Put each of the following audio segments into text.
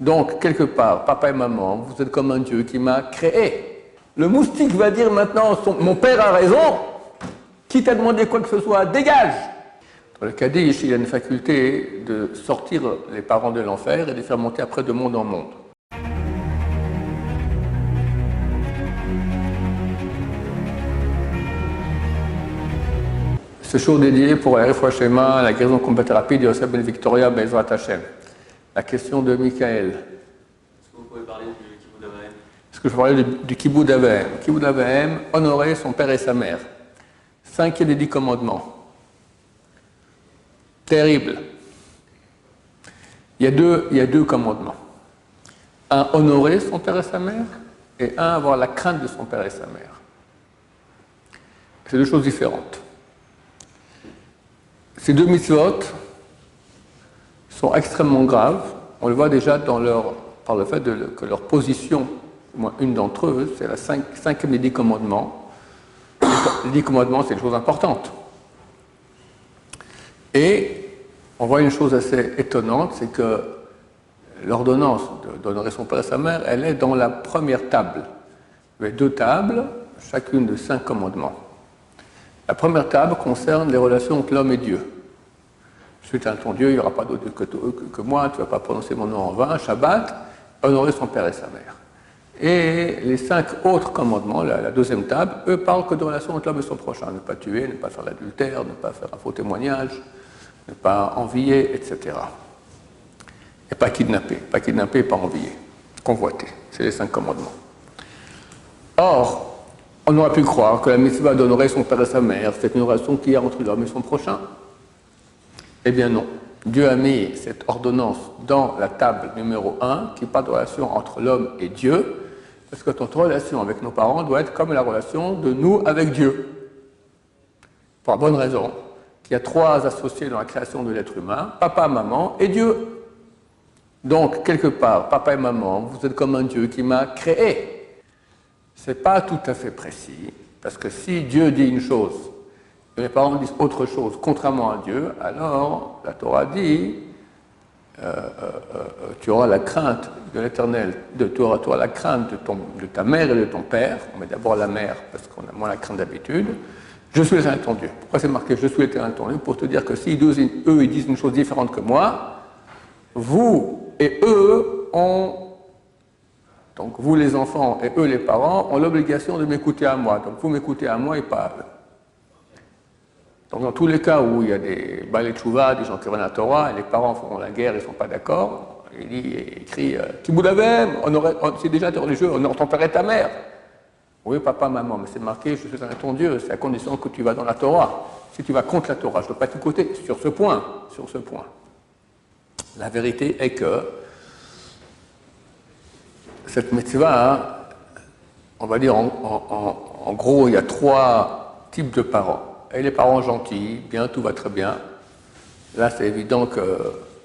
Donc, quelque part, papa et maman, vous êtes comme un Dieu qui m'a créé. Le moustique va dire maintenant, mon père a raison, qui t'a demandé quoi que ce soit, dégage. Dans le Kaddish, il y a une faculté de sortir les parents de l'enfer et de les faire monter après de monde en monde. Ce show dédié pour la Refoua Shema, la guérison complète et rapide de Yosef Ben Victoria Bezrat Hashem. La question de Michael. Est-ce que vous pouvez parler du Kibbutz Avahem? Est-ce que je parlais du Kibbutz Avahem? Kibbutz Avahem, honorer son père et sa mère. 5e des 10 commandements. Terrible. Il y a deux commandements. Un, honorer son père et sa mère, et un, avoir la crainte de son père et sa mère. C'est deux choses différentes. Ces deux mitzvot sont extrêmement graves. On le voit déjà par le fait que leur position, au moins une d'entre eux, c'est la 5e des 10 commandements. Les 10 commandements, c'est une chose importante. Et on voit une chose assez étonnante, c'est que l'ordonnance d'honorer son père et sa mère, elle est dans la première table. Il y a 2 tables, chacune de 5 commandements. La première table concerne les relations entre l'homme et Dieu. Je suis ton Dieu, il n'y aura pas d'autre Dieu que moi, tu ne vas pas prononcer mon nom en vain, Shabbat, honorer son père et sa mère. Et les 5 autres commandements, la deuxième table, eux parlent que de relations entre l'homme et son prochain. Ne pas tuer, ne pas faire l'adultère, ne pas faire un faux témoignage, ne pas envier, etc. Et pas kidnapper et pas envier, convoiter. C'est les 5 commandements. Or, on aurait pu croire que la mitzvah d'honorer son père et sa mère, c'est une relation qu'il y a entre l'homme et son prochain. Eh bien non. Dieu a mis cette ordonnance dans la table numéro 1 qui parle de relation entre l'homme et Dieu, parce que notre relation avec nos parents doit être comme la relation de nous avec Dieu. Pour la bonne raison, qu'il y a 3 associés dans la création de l'être humain, papa, maman et Dieu. Donc, quelque part, papa et maman, vous êtes comme un Dieu qui m'a créé. C'est pas tout à fait précis, parce que si Dieu dit une chose, et les parents disent autre chose, contrairement à Dieu, alors la Torah dit tu auras la crainte de l'Éternel, tu auras la crainte de ta mère et de ton père. On met d'abord la mère, parce qu'on a moins la crainte d'habitude. Je suis l'Éternel ton Dieu. Pourquoi c'est marqué je suis l'Éternel ton Dieu? Pour te dire que si eux ils disent une chose différente que moi, vous et eux ont. Donc vous les enfants et eux les parents ont l'obligation de m'écouter à moi. Donc vous m'écoutez à moi et pas à eux. Donc dans tous les cas où il y a des balais tchouva, des gens qui reviennent à la Torah, et les parents font la guerre et ne sont pas d'accord, il crie Kibbutz Avahem, c'est déjà religieux, honore ton père et ta mère. Oui, papa, maman, mais c'est marqué, je suis ton Dieu, c'est à condition que tu vas dans la Torah. Si tu vas contre la Torah, je ne peux pas t'écouter sur ce point. La vérité est que cette mitzvah, on va dire en gros, il y a 3 types de parents. Et les parents gentils, bien, tout va très bien. Là, c'est évident qu'il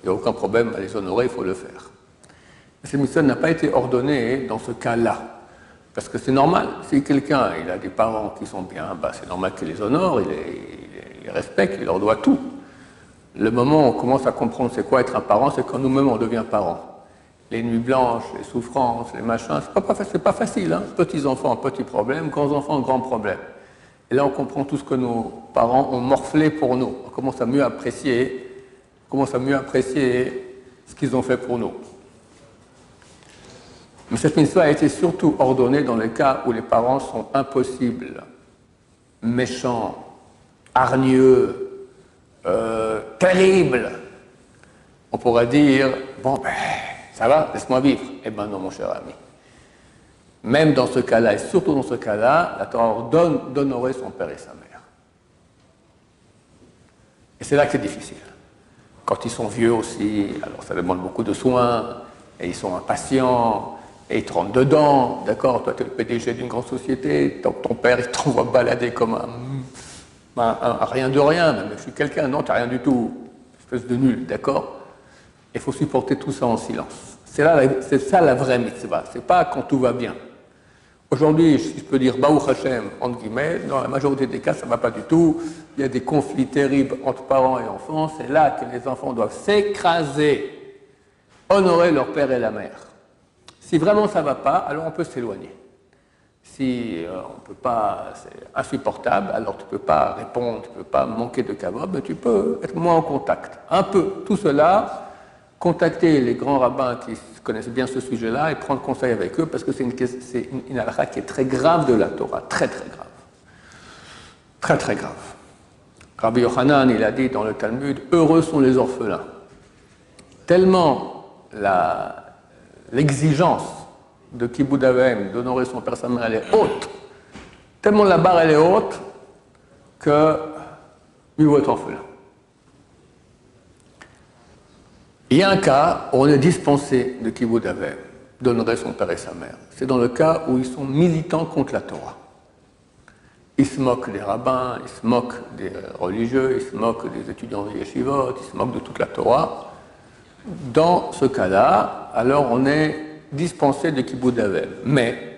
n'y a aucun problème à les honorer, il faut le faire. Mais cette mitzvah n'a pas été ordonnée dans ce cas-là. Parce que c'est normal. Si quelqu'un il a des parents qui sont bien, c'est normal qu'il les honore, il les respecte, il leur doit tout. Le moment où on commence à comprendre c'est quoi être un parent, c'est quand nous-mêmes on devient parents. Les nuits blanches, les souffrances, les machins, c'est pas facile. Hein. Petits enfants, petits problèmes, grands enfants, grands problèmes. Et là, on comprend tout ce que nos parents ont morflé pour nous. On commence à mieux apprécier ce qu'ils ont fait pour nous. Mais cette mitzvah a été surtout ordonnée dans les cas où les parents sont impossibles, méchants, hargneux, terribles. On pourrait dire, ça va, laisse-moi vivre. Eh ben non, mon cher ami. Même dans ce cas-là, et surtout dans ce cas-là, la Torah ordonne d'honorer son père et sa mère. Et c'est là que c'est difficile. Quand ils sont vieux aussi, alors ça demande beaucoup de soins, et ils sont impatients, et ils te rentrent dedans, d'accord? Toi, tu es le PDG d'une grande société, ton père, il t'envoie balader comme un rien de rien, même je suis quelqu'un, non, tu n'as rien du tout, espèce de nul, d'accord? Il faut supporter tout ça en silence. C'est ça la vraie mitzvah, c'est pas quand tout va bien. Aujourd'hui, si je peux dire Baruch Hashem, entre guillemets, dans la majorité des cas, ça ne va pas du tout. Il y a des conflits terribles entre parents et enfants. C'est là que les enfants doivent s'écraser honorer leur père et la mère. Si vraiment ça ne va pas, alors on peut s'éloigner. Si on peut pas, c'est insupportable, alors tu ne peux pas répondre, tu ne peux pas manquer de kavod, mais tu peux être moins en contact. Un peu. Tout cela, contacter les grands rabbins qui connaissent bien ce sujet-là et prendre conseil avec eux, parce que c'est une halakha qui est très grave de la Torah, très très grave. Très très grave. Rabbi Yochanan, il a dit dans le Talmud, heureux sont les orphelins. Tellement l'exigence de Kibbout Avim, d'honorer son père, sa mère, elle est haute. Tellement la barre elle est haute que il faut être orphelin. Il y a un cas où on est dispensé de Kibbout Avim, d'honorer son père et sa mère. C'est dans le cas où ils sont militants contre la Torah. Ils se moquent des rabbins, ils se moquent des religieux, ils se moquent des étudiants de yeshivot, ils se moquent de toute la Torah. Dans ce cas-là, alors on est dispensé de Kibbout Avim. Mais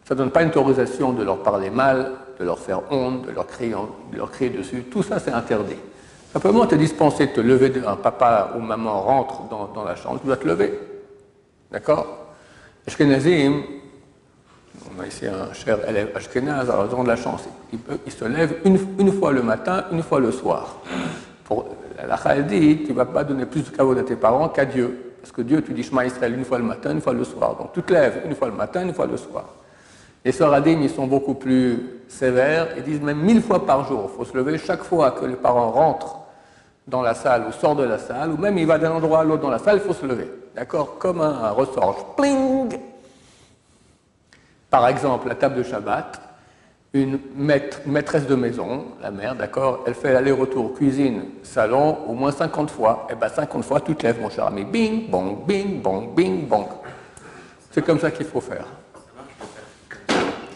ça ne donne pas une autorisation de leur parler mal, de leur faire honte, de leur crier dessus. Tout ça, c'est interdit. Simplement, tu es dispensé de te lever, un papa ou maman rentre dans la chambre, tu dois te lever. D'accord? Ashkenazim, on a ici un cher élève Ashkenaz, alors ils ont de la chance. Il se lève une fois le matin, une fois le soir. La Chal dit, tu ne vas pas donner plus de kavod à tes parents qu'à Dieu. Parce que Dieu, tu dis Shema Israël une fois le matin, une fois le soir. Donc tu te lèves une fois le matin, une fois le soir. Les Sfaradim, ils sont beaucoup plus sévères. Ils disent même 1000 fois par jour. Il faut se lever chaque fois que les parents rentrent dans la salle ou sortent de la salle, ou même il va d'un endroit à l'autre dans la salle, il faut se lever. D'accord? Comme un ressort. Pling! Par exemple, la table de Shabbat, une maîtresse de maison, la mère, d'accord, elle fait l'aller-retour cuisine, salon, au moins 50 fois. Et bien 50 fois, tu te lèves, mon cher ami. Bing, bong, bing, bong, bing, bong. C'est comme ça qu'il faut faire.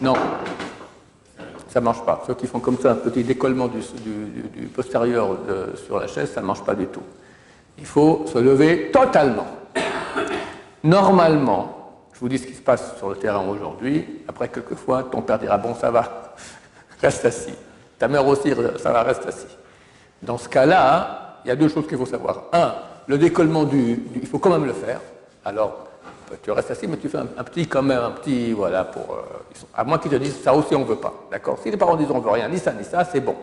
Non, ça ne marche pas. Ceux qui font comme ça un petit décollement du postérieur sur la chaise, ça ne marche pas du tout. Il faut se lever totalement. Normalement, je vous dis ce qui se passe sur le terrain aujourd'hui. Après, quelquefois, ton père dira « Bon, ça va, reste assis. » Ta mère aussi, ça va, reste assis. Dans ce cas-là, il y a deux choses qu'il faut savoir. Un, le décollement il faut quand même le faire. Alors, tu restes assis, mais tu fais un petit, voilà, à moins qu'ils te disent « Ça aussi, on ne veut pas. » D'accord? Si les parents disent « On ne veut rien, ni ça, c'est bon. »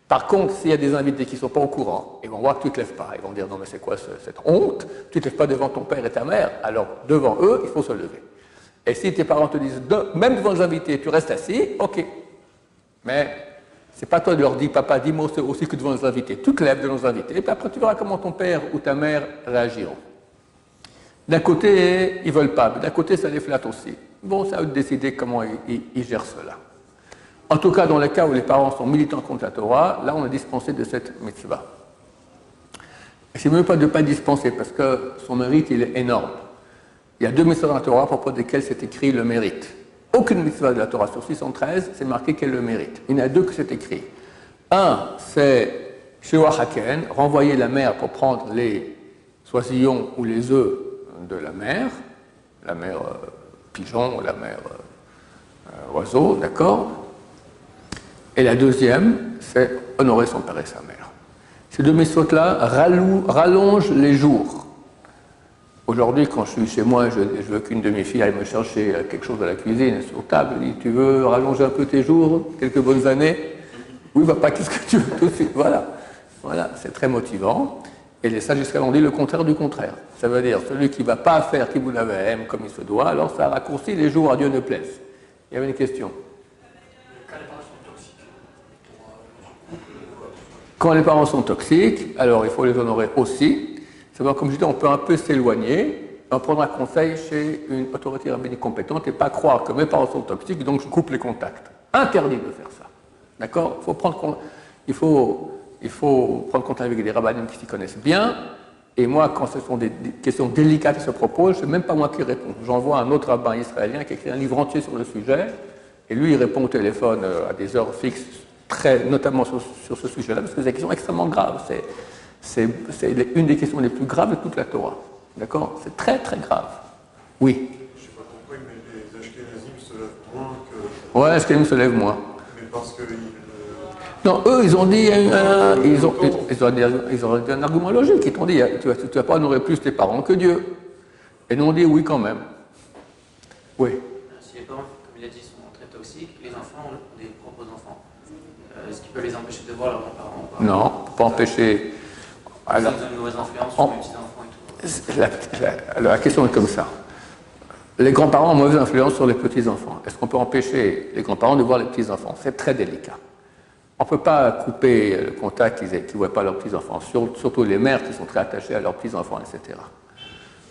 Par contre, s'il y a des invités qui ne sont pas au courant, ils vont voir que tu ne te lèves pas. Ils vont dire, non mais c'est quoi cette honte? Tu ne te lèves pas devant ton père et ta mère, alors devant eux, il faut se lever. Et si tes parents te disent, même devant les invités, tu restes assis, ok. Mais c'est pas toi de leur dire, papa, dis-moi aussi que devant les invités. Tu te lèves devant les invités, et puis après tu verras comment ton père ou ta mère réagiront. D'un côté, ils ne veulent pas, mais d'un côté, ça les flatte aussi. Bon, c'est à eux de décider comment ils gèrent cela. En tout cas, dans le cas où les parents sont militants contre la Torah, là, on est dispensé de cette mitzvah. Et c'est même pas de ne pas dispenser, parce que son mérite, il est énorme. Il y a deux mitzvahs dans la Torah à propos desquelles c'est écrit le mérite. Aucune mitzvah de la Torah sur 613, c'est marqué qu'elle le mérite. Il y en a deux que c'est écrit. Un, c'est Shewa Haken, renvoyer la mère pour prendre les soisillons ou les œufs de la mère pigeon ou la mère oiseau, d'accord? Et la deuxième, c'est honorer son père et sa mère. Ces deux mitzvot-là rallongent les jours. Aujourd'hui, quand je suis chez moi, je veux qu'une de mes filles aille me chercher quelque chose à la cuisine, sur table, elle dit, tu veux rallonger un peu tes jours, quelques bonnes années? Oui, papa, qu'est-ce que tu veux tout de suite? Voilà, c'est très motivant. Et les sages israéliens ont dit le contraire du contraire. Ça veut dire, celui qui ne va pas faire Kibbout Avim comme il se doit, alors ça raccourcit les jours à Dieu ne plaise. Il y avait une question. Quand les parents sont toxiques, alors il faut les honorer aussi. C'est-à-dire, comme je dis, on peut un peu s'éloigner, en prendre un conseil chez une autorité rabbinique compétente et pas croire que mes parents sont toxiques, donc je coupe les contacts. Interdit de faire ça. D'accord? Il faut prendre contact avec des rabbins qui s'y connaissent bien. Et moi, quand ce sont des questions délicates qui se proposent, ce n'est même pas moi qui réponds. J'envoie un autre rabbin israélien qui a écrit un livre entier sur le sujet, et lui, il répond au téléphone à des heures fixes, notamment sur ce sujet-là, parce que c'est des questions extrêmement graves. C'est une des questions les plus graves de toute la Torah. D'accord? C'est très, très grave. Oui. Je ne sais pas pourquoi, mais les Ashkenazim se lèvent moins que... Ouais, Ashkenazim se lèvent moins. Mais parce que... Non, eux, ils ont dit, ils ont dit un argument logique. Ils t'ont dit, tu ne vas pas honorer plus tes parents que Dieu. Et nous, on dit oui quand même. Oui. Si les parents, comme il a dit, sont très toxiques, les enfants ont des propres enfants. Est-ce qu'ils peuvent les empêcher de voir leurs grands-parents ou pas? Non, on ne peut pas empêcher. Alors, ils ont une mauvaise influence sur les petits-enfants et tout. Alors, la question est comme ça. Les grands-parents ont une mauvaise influence sur les petits-enfants. Est-ce qu'on peut empêcher les grands-parents de voir les petits-enfants? C'est très délicat. On ne peut pas couper le contact qu'ils ne voient pas leurs petits-enfants, surtout les mères qui sont très attachées à leurs petits-enfants, etc.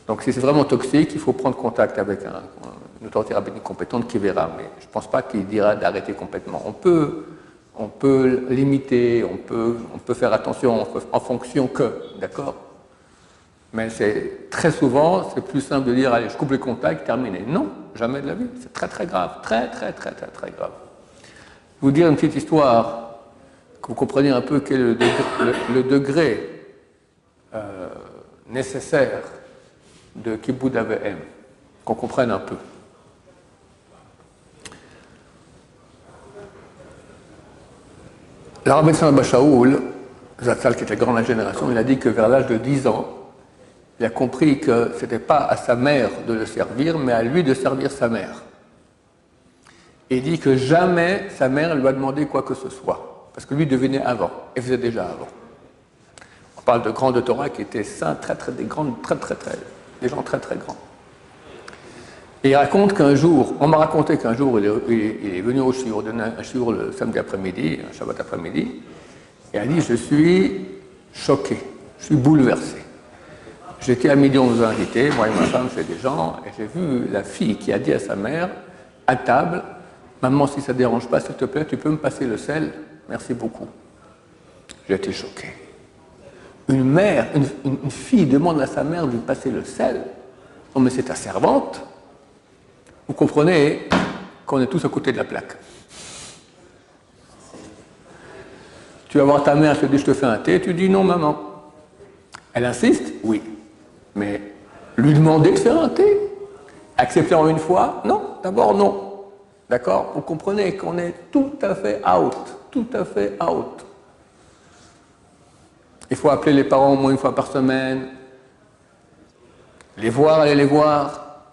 Donc si c'est vraiment toxique, il faut prendre contact avec une autorité rabbinique compétente qui verra. Mais je ne pense pas qu'il dira d'arrêter complètement. On peut limiter, on peut faire attention en fonction que, d'accord? Mais très souvent, c'est plus simple de dire, allez, je coupe les contacts, terminé. Non, jamais de la vie. C'est très très grave, très très très très très grave. Je vais vous dire une petite histoire, que vous compreniez un peu quel est le degré nécessaire de Kibbutz Avehem, qu'on comprenne un peu. Le Rabbi Abba Shaul, Zatzal, qui était grand de la génération, il a dit que vers l'âge de 10 ans, il a compris que ce n'était pas à sa mère de le servir, mais à lui de servir sa mère. Et il dit que jamais sa mère lui a demandé quoi que ce soit, parce que lui devenait avant, et faisait déjà avant. On parle de grands de Torah qui étaient saints, des gens très très grands. Et il raconte qu'un jour, on m'a raconté qu'un jour, il est venu au shiur, donner un shiur le samedi après-midi, un Shabbat après-midi, et il a dit, je suis choqué, je suis bouleversé. J'étais à midi, on nous a invités, moi et ma femme, chez des gens, et j'ai vu la fille qui a dit à sa mère, à table, maman, si ça ne te dérange pas, s'il te plaît, tu peux me passer le sel? Merci beaucoup. J'ai été choqué. Une mère, une fille demande à sa mère de lui passer le sel. Non, mais c'est ta servante. Vous comprenez qu'on est tous à côté de la plaque. Tu vas voir ta mère, elle te dit, je te fais un thé, tu dis non, maman. Elle insiste? Oui. Mais lui demander de faire un thé? Accepter en une fois? Non, d'abord non. D'accord? Vous comprenez qu'on est tout à fait out. Tout à fait out. Il faut appeler les parents au moins une fois par semaine, les voir, aller les voir.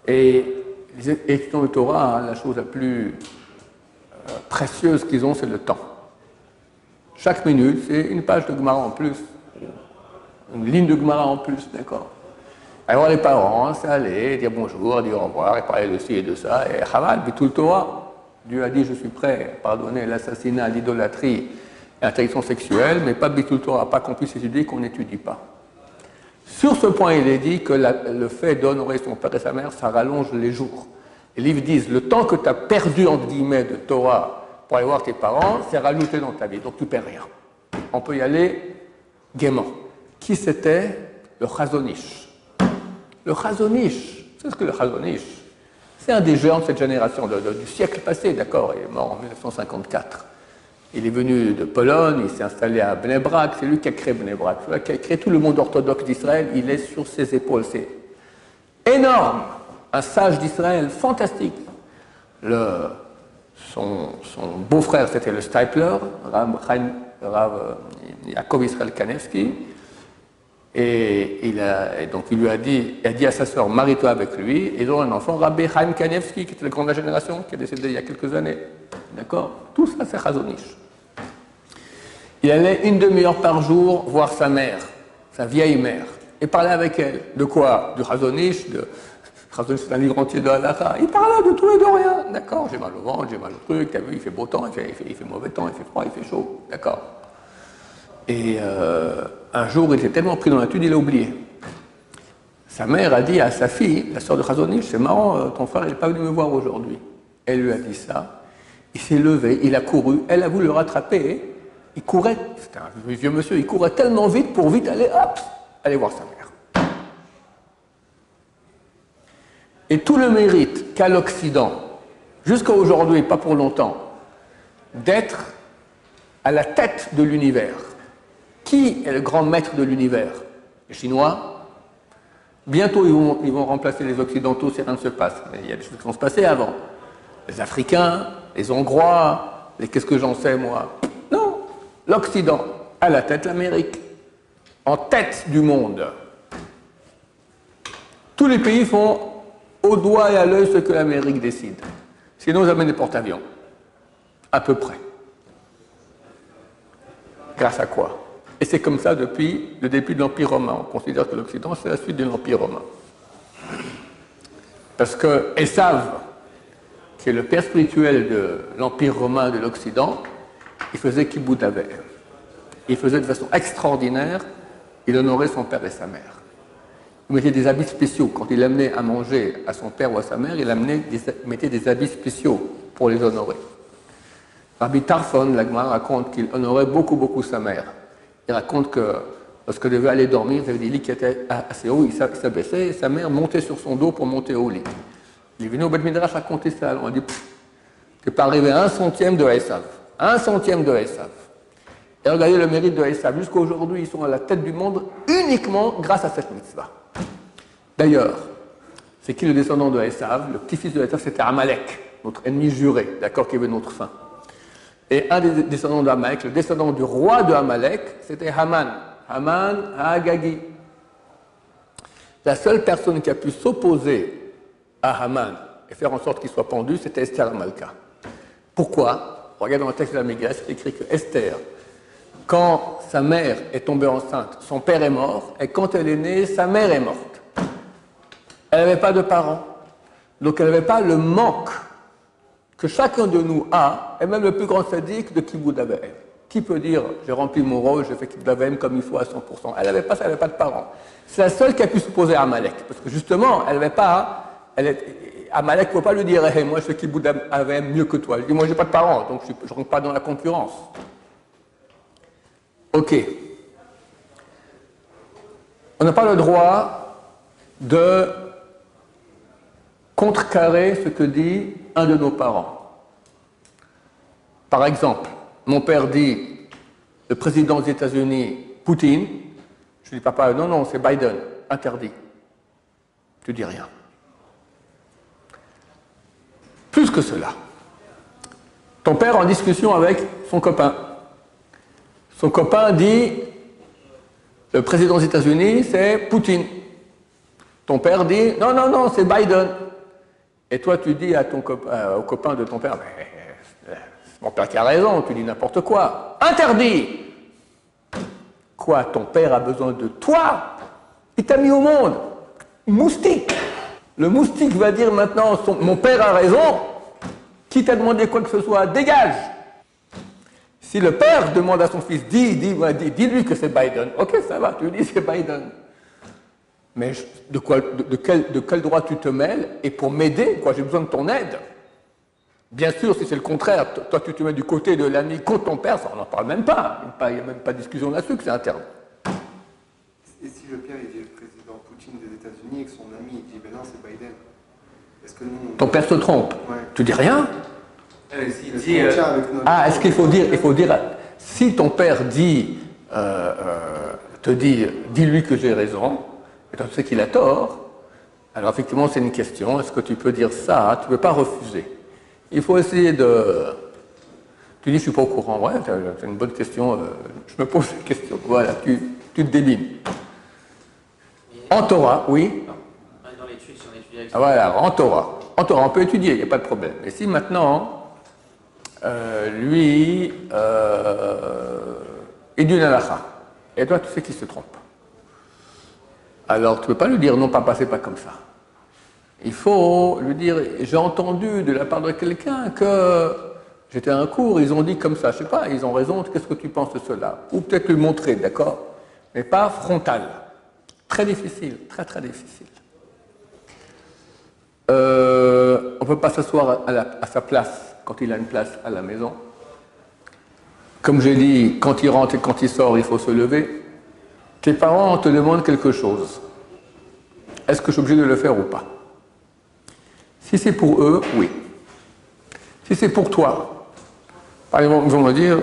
Et les étudiants de Torah, la chose la plus précieuse qu'ils ont, c'est le temps. Chaque minute, c'est une page de Gemara en plus, une ligne de Gemara en plus, d'accord? Aller voir les parents, c'est aller, dire bonjour, dire au revoir, et parler de ci et de ça, et Chaval, puis tout le Torah. Dieu a dit, je suis prêt à pardonner l'assassinat, l'idolâtrie, l'interdiction sexuelle, mais pas Bitul Torah, pas qu'on puisse étudier, qu'on n'étudie pas. Sur ce point, il est dit que le fait d'honorer son père et sa mère, ça rallonge les jours. Les livres disent, le temps que tu as perdu, entre guillemets, de Torah pour aller voir tes parents, c'est rajouté dans ta vie, donc tu ne perds rien. On peut y aller gaiement. Qui c'était? Le Chazon Ish. Le Chazon Ish, c'est ce que le Chazon Ish, c'est un des géants de cette génération, du siècle passé, d'accord, il est mort en 1954. Il est venu de Pologne, il s'est installé à Bnei Brak, c'est lui qui a créé Bnei Brak, c'est lui qui a créé tout le monde orthodoxe d'Israël, il est sur ses épaules, c'est énorme, un sage d'Israël fantastique. Son beau-frère, c'était le Stipler, Rav Yaakov Israël Kanevsky, et donc il lui a dit à sa sœur, marie-toi avec lui, et ils ont un enfant, Rabbi Chaim Kanevsky, qui était le grand de la génération, qui est décédé il y a quelques années. D'accord? Tout ça, c'est Chazon Ish. Il allait une demi-heure par jour voir sa mère, sa vieille mère, et parler avec elle. De quoi? Du Chazon Ish, Chazon Ish, c'est un livre entier de Halakha. Il parlait de tout et de rien. D'accord? J'ai mal au ventre, j'ai mal au truc, t'as vu, il fait beau temps, il fait mauvais temps, il fait froid, il fait chaud. D'accord? Et un jour, il était tellement pris dans l'étude, il a oublié. Sa mère a dit à sa fille, la sœur de Chazon Ish, c'est marrant, ton frère n'est pas venu me voir aujourd'hui. Elle lui a dit ça. Il s'est levé, il a couru, elle a voulu le rattraper. Il courait, c'était un vieux monsieur, il courait tellement vite pour vite aller, hop, aller voir sa mère. Et tout le mérite qu'a l'Occident, jusqu'à aujourd'hui, pas pour longtemps, d'être à la tête de l'univers. Qui est le grand maître de l'univers? Les Chinois. Bientôt, ils vont remplacer les Occidentaux si rien ne se passe. Mais il y a des choses qui vont se passer avant. Les Africains, les Hongrois, qu'est-ce que j'en sais, moi? l'Occident à la tête, l'Amérique, en tête du monde. Tous les pays font au doigt et à l'œil ce que l'Amérique décide. Sinon, ils amènent des porte-avions. À peu près. Grâce à quoi? Et c'est comme ça depuis le début de l'Empire romain. On considère que l'Occident, c'est la suite de l'Empire romain. Parce que Esav, qui est le père spirituel de l'Empire romain de l'Occident, il faisait kibbutz aved. Il faisait de façon extraordinaire, il honorait son père et sa mère. Il mettait des habits spéciaux. Quand il amenait à manger à son père ou à sa mère, il mettait des habits spéciaux pour les honorer. Rabbi Tarfon, la Gemara, raconte qu'il honorait beaucoup sa mère. Il raconte que lorsqu'il devait aller dormir, il avait des lits qui étaient assez hauts, il s'abaissait et sa mère montait sur son dos pour monter au lit. Il est venu au Beth Midrash raconter ça. On a dit que pas arrivé à 1/100 de Esav. 1/100 de Esav. Et regardez le mérite de Esav. Jusqu'à aujourd'hui, ils sont à la tête du monde uniquement grâce à cette mitzvah. D'ailleurs, c'est qui le descendant de Esav? Le petit-fils de Esav, c'était Amalek, notre ennemi juré, d'accord, qui veut notre fin. Et un des descendants d'Amalek, le descendant du roi de Amalek, c'était Haman. Haman Agagi. La seule personne qui a pu s'opposer à Haman et faire en sorte qu'il soit pendu, c'était Esther Amalka. Pourquoi? Regardez dans le texte de la Midrash, c'est écrit que Esther, quand sa mère est tombée enceinte, son père est mort, et quand elle est née, sa mère est morte. Elle n'avait pas de parents, donc elle n'avait pas le manque que chacun de nous a, et même le plus grand sadique de kibbutz aved. Qui peut dire, j'ai rempli mon rôle, j'ai fait kibbutz aved comme il faut à 100%. Elle n'avait pas ça, elle n'avait pas de parents. C'est la seule qui a pu s'opposer à Amalek, parce que justement, elle n'avait pas, Amalek ne peut pas lui dire, hey, moi je fais kibbutz aved mieux que toi. Il dit, moi j'ai pas de parents, donc je ne rentre pas dans la concurrence. Ok. On n'a pas le droit de contrecarrer ce que dit un de nos parents. Par exemple, mon père dit, le président des États-Unis, Poutine, je dis papa, non, c'est Biden, interdit. Tu dis rien. Plus que cela, ton père en discussion avec son copain. Son copain dit, le président des États-Unis, c'est Poutine. Ton père dit, non, c'est Biden. Et toi, tu dis à au copain de ton père, c'est mon père qui a raison, tu dis n'importe quoi. Interdit! Quoi, ton père a besoin de toi? Il t'a mis au monde. Moustique. Le moustique va dire maintenant, mon père a raison, qui t'a demandé quoi que ce soit, dégage. Si le père demande à son fils, dis-lui que c'est Biden, ok, ça va, tu lui dis c'est Biden. Mais de quel droit tu te mêles? Et pour m'aider, j'ai besoin de ton aide. Bien sûr, si c'est le contraire, toi tu te mets du côté de l'ami contre ton père, ça on n'en parle même pas. Il n'y a même pas de discussion là-dessus, que c'est interne. Et si le père il dit le président Poutine des États-Unis et que son ami il dit ben non c'est Biden, est-ce que nous... Ton père se trompe. Ouais. Tu dis rien? Est-ce qu'il faut dire, si ton père dit, dis-lui que j'ai raison, et toi tu sais qu'il a tort, alors effectivement c'est une question, est-ce que tu peux dire ça? Tu ne peux pas refuser. Il faut essayer de... Tu dis, je ne suis pas au courant, ouais, c'est une bonne question, je me pose la question, voilà, tu te débines. En Torah, oui. Dans l'étude, si on étudie avec voilà, en Torah, on peut étudier, il n'y a pas de problème. Et si maintenant... lui, il dit une halakha. Et toi, tu sais qu'il se trompe. Alors, tu ne peux pas lui dire non, papa, c'est pas comme ça. Il faut lui dire, j'ai entendu de la part de quelqu'un que j'étais à un cours, ils ont dit comme ça, je ne sais pas, ils ont raison, qu'est-ce que tu penses de cela? Ou peut-être lui montrer, d'accord? Mais pas frontal. Très difficile, très très difficile. On ne peut pas s'asseoir à sa place quand il a une place à la maison. Comme j'ai dit, quand il rentre et quand il sort, il faut se lever. Tes parents te demandent quelque chose. Est-ce que je suis obligé de le faire ou pas? Si c'est pour eux, oui. Si c'est pour toi, par exemple, ils vont me dire,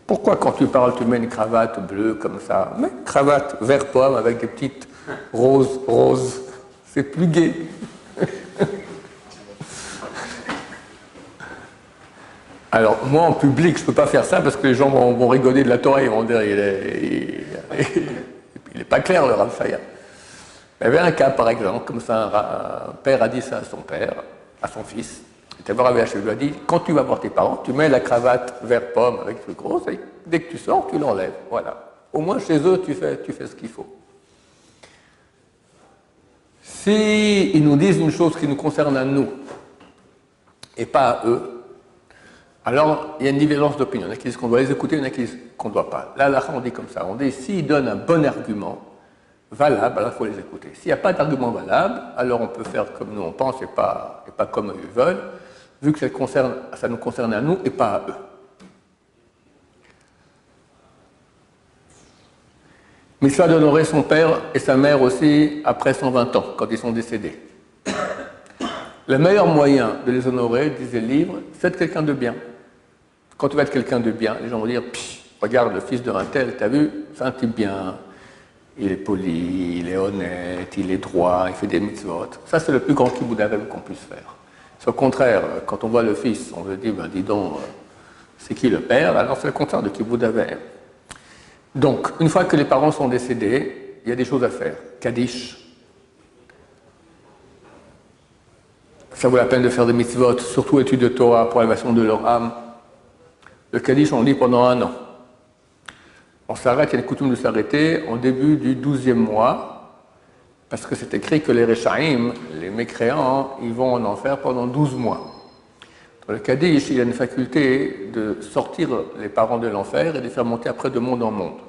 pourquoi quand tu parles, tu mets une cravate bleue comme ça? Mais une cravate vert pomme avec des petites roses, c'est plus gai. Alors, moi, en public, je ne peux pas faire ça parce que les gens vont rigoler de la Torah, ils vont dire il n'est pas clair, le Rav Shaya. Il y avait un cas, par exemple, comme ça, un père a dit ça à son père, à son fils. Il était voir Rav Shaya, il lui a dit, quand tu vas voir tes parents, tu mets la cravate vert pomme avec le gros, et dès que tu sors, tu l'enlèves. Voilà. Au moins, chez eux, tu fais ce qu'il faut. Si ils nous disent une chose qui nous concerne à nous, et pas à eux, alors il y a une divergence d'opinion. Il y en a qui disent qu'on doit les écouter, il y en a qui disent qu'on ne doit pas. Là, on dit comme ça. On dit, s'ils donnent un bon argument, valable, alors il faut les écouter. S'il n'y a pas d'argument valable, alors on peut faire comme nous on pense et pas comme eux veulent, vu que ça nous concerne à nous et pas à eux. Mitzvah d'honorer son père et sa mère aussi après 120 ans, quand ils sont décédés. Le meilleur moyen de les honorer, disait le livre, c'est d'être quelqu'un de bien. Quand tu vas être quelqu'un de bien, les gens vont dire, regarde le fils de un tel, t'as vu, c'est un type bien, il est poli, il est honnête, il est droit, il fait des mitzvot. Ça, c'est le plus grand kibbutz d'Avem qu'on puisse faire. C'est au contraire, quand on voit le fils, on se dit, ben dis donc, c'est qui le père? Alors c'est le contraire de kibbutz d'Avem. Donc, une fois que les parents sont décédés, il y a des choses à faire. Kaddish. Ça vaut la peine de faire des mitzvot, surtout études de Torah pour l'élévation de leur âme. Le Kaddish, on lit pendant 1 an. On s'arrête, il y a une coutume de s'arrêter au début du 12e mois, parce que c'est écrit que les Rechaim, les mécréants, ils vont en enfer pendant 12 mois. Dans le Kaddish, il y a une faculté de sortir les parents de l'enfer et de les faire monter après de monde en monde.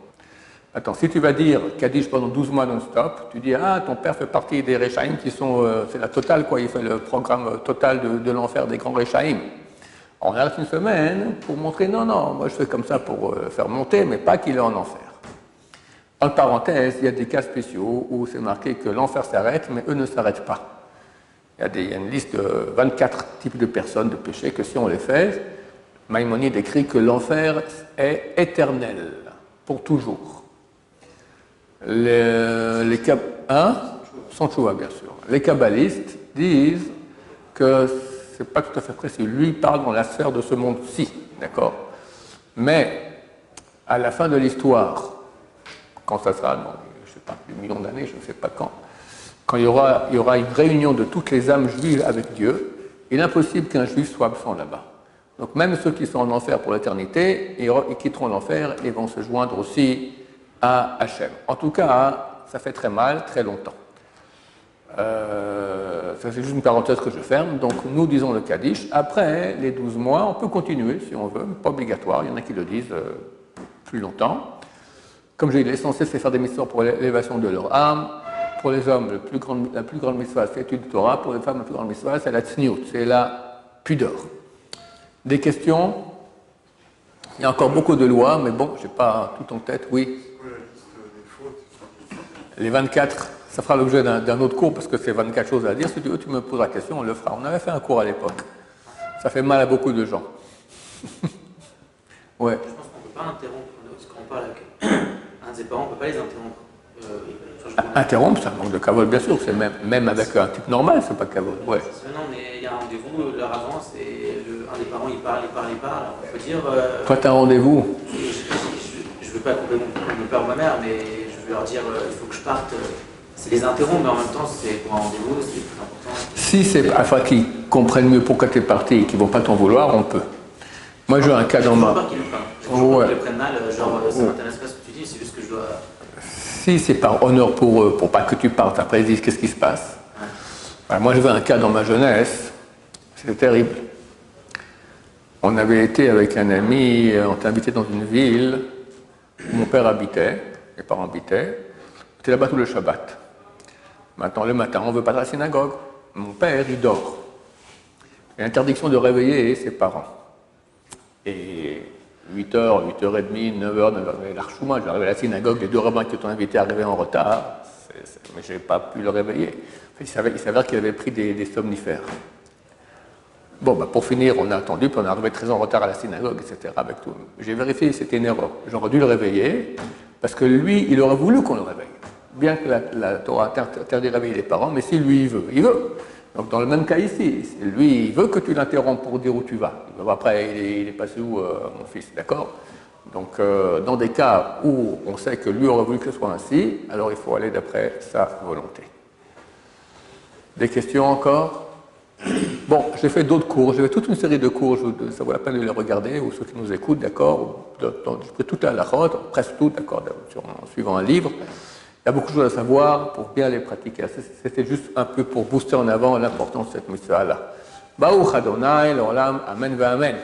Attends, si tu vas dire Kaddish pendant 12 mois non-stop, tu dis, ah, ton père fait partie des Rechaim qui sont, c'est la totale, quoi, il fait le programme total de l'enfer des grands Rechaim. On arrête une semaine pour montrer, non, moi je fais comme ça pour faire monter, mais pas qu'il est en enfer. En parenthèse, il y a des cas spéciaux où c'est marqué que l'enfer s'arrête, mais eux ne s'arrêtent pas. Il y a une liste de 24 types de personnes, de péchés, que si on les fait, Maïmonide écrit que l'enfer est éternel, pour toujours. Sans tchouva, bien sûr. Les kabbalistes disent que c'est pas tout à fait précis. Lui parle dans la sphère de ce monde-ci, d'accord? Mais à la fin de l'histoire, quand ça sera, dans, je ne sais pas, des millions d'années, je ne sais pas quand il y aura une réunion de toutes les âmes juives avec Dieu, il est impossible qu'un juif soit absent là-bas. Donc même ceux qui sont en enfer pour l'éternité, ils quitteront l'enfer et vont se joindre aussi à Hachem. En tout cas, ça fait très mal, très longtemps. Ça c'est juste une parenthèse que je ferme. Donc nous disons le Kaddish. Après les 12 mois, on peut continuer si on veut, pas obligatoire. Il y en a qui le disent plus longtemps. Comme j'ai dit, l'essentiel c'est faire des mitzvahs pour l'élévation de leur âme. Pour les hommes, la plus grande mitzvah c'est l'étude de Torah. Pour les femmes, la plus grande mitzvah c'est la tzniut, c'est la pudeur. Des questions? Il y a encore beaucoup de lois, mais bon, je n'ai pas tout en tête. Oui. Les 24, ça fera l'objet d'un autre cours parce que c'est 24 choses à dire. Si tu veux, tu me poses la question, on le fera. On avait fait un cours à l'époque. Ça fait mal à beaucoup de gens. Ouais. Je pense qu'on ne peut pas interrompre, parce qu'on parle avec un de ses parents, on ne peut pas les interrompre. Interrompre, ça manque de cavole, bien sûr. C'est même avec un type normal, c'est pas cavole. Ouais. Non, mais il y a un rendez-vous, l'heure avance, et un des parents, il parle. On peut dire... Toi, tu as un rendez-vous. Je ne veux pas couper mon père ou ma mère, mais je veux leur dire, il faut que je parte. C'est les interrompre, mais en même temps, c'est pour un rendez-vous, c'est plus important. Si c'est afin qu'ils comprennent mieux pourquoi tu es parti et qu'ils ne vont pas t'en vouloir, on peut. Moi, j'ai un cas dans ma... J'ai toujours peur qu'ils le prennent mal, genre, ça ne m'intéresse pas ce que tu dis, c'est juste que je dois... Si c'est par honneur pour eux, pour pas que tu partes, après ils disent qu'est-ce qui se passe. Ouais. Alors, moi, j'avais un cas dans ma jeunesse, c'était terrible. On avait été avec un ami, on était invité dans une ville où mon père habitait, mes parents habitaient. On était là-bas tout le Shabbat. Maintenant, le matin, on ne veut pas à la synagogue. Mon père, il dort. Il y a interdiction de réveiller ses parents. Et 8h, 8h30, 9h, 9h, l'archouma, j'arrive à la synagogue, les 2 rabbins qui t'ont invité arrivaient en retard, mais je n'ai pas pu le réveiller. En fait, il s'avère qu'il avait pris des somnifères. Bon, pour finir, on a attendu, puis on est arrivé très en retard à la synagogue, etc. avec tout. J'ai vérifié, c'était une erreur. J'aurais dû le réveiller, parce que lui, il aurait voulu qu'on le réveille. Bien que la Torah interdit de réveiller les parents, mais si lui, il veut. Donc dans le même cas ici, lui, il veut que tu l'interrompes pour dire où tu vas. Après, il est passé où, mon fils, d'accord? Donc dans des cas où on sait que lui aurait voulu que ce soit ainsi, alors il faut aller d'après sa volonté. Des questions encore? Bon, j'ai fait d'autres cours, j'ai fait toute une série de cours, ça vaut la peine de les regarder, ou ceux qui nous écoutent, d'accord? J'ai pris toute la halachot, presque tout, d'accord, en suivant un livre. Il y a beaucoup de choses à savoir pour bien les pratiquer. C'était juste un peu pour booster en avant l'importance de cette mitzvah-là. Baruch Adonai, l'olam, amen, amen.